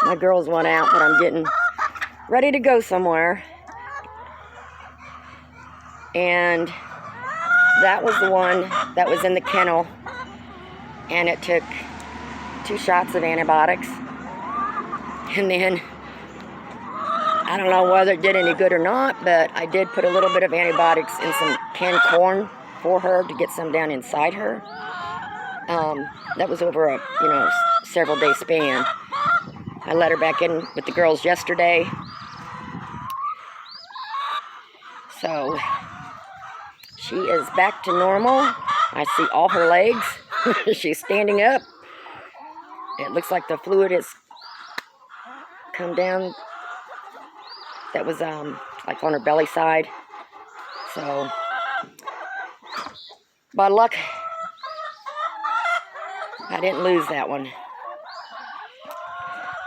My girls went out, but I'm getting ready to go somewhere. And that was the one that was in the kennel. And it took 2 shots of antibiotics. And then, I don't know whether it did any good or not, but I did put a little bit of antibiotics in some canned corn for her to get some down inside her. That was over a, several day span. I let her back in with the girls yesterday. So, she is back to normal. I see all her legs. She's standing up. It looks like the fluid has come down. That was like on her belly side. So, by luck, I didn't lose that one.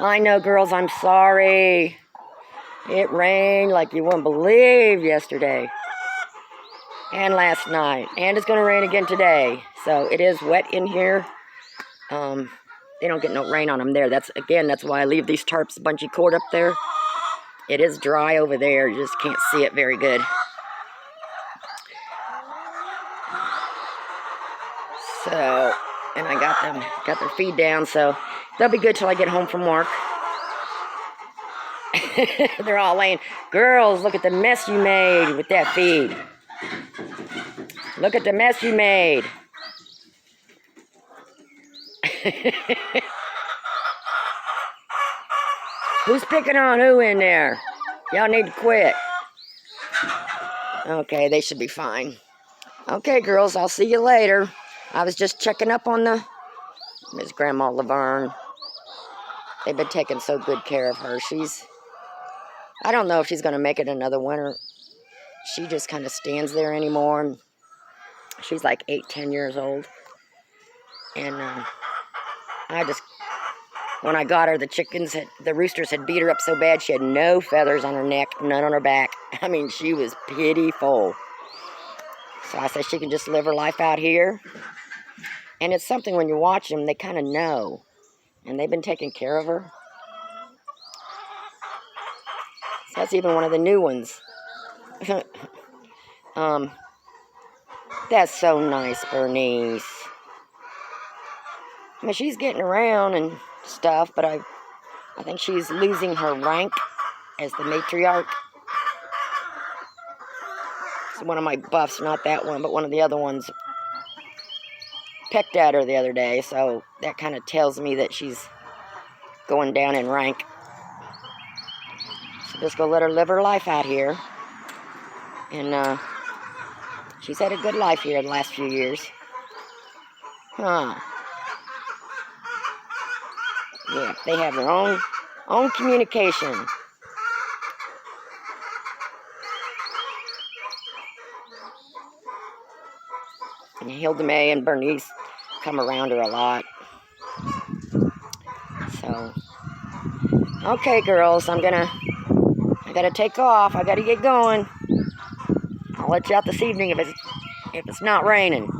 I know, girls, I'm sorry. It rained like you wouldn't believe yesterday. And last night. And it's going to rain again today. So it is wet in here. They don't get no rain on them there. That's why I leave these tarps bungee cord up there. It is dry over there. You just can't see it very good. So, and I got their feed down, so they'll be good till I get home from work. They're all laying. Girls, look at the mess you made with that feed. Look at the mess you made. Who's picking on who in there? Y'all need to quit. Okay, they should be fine. Okay, girls, I'll see you later. I was just checking up on Miss Grandma Laverne. They've been taking so good care of her. I don't know if she's going to make it another winter. She just kind of stands there anymore. And she's like 8, 10 years old. And when I got her, the roosters had beat her up so bad she had no feathers on her neck, none on her back. I mean, she was pitiful. So I said she can just live her life out here. And it's something when you watch them, they kind of know. And they've been taking care of her. So that's even one of the new ones. That's so nice, Bernice. I mean, she's getting around and stuff, but I think she's losing her rank as the matriarch. So one of my buffs, not that one, but one of the other ones, pecked at her the other day, so that kind of tells me that she's going down in rank. So just go let her live her life out here. And she's had a good life here the last few years. Huh. Yeah, they have their own communication. And Hilda May and Bernice come around her a lot. So, okay, girls, I gotta take off. I gotta get going. I'll let you out this evening if it's not raining.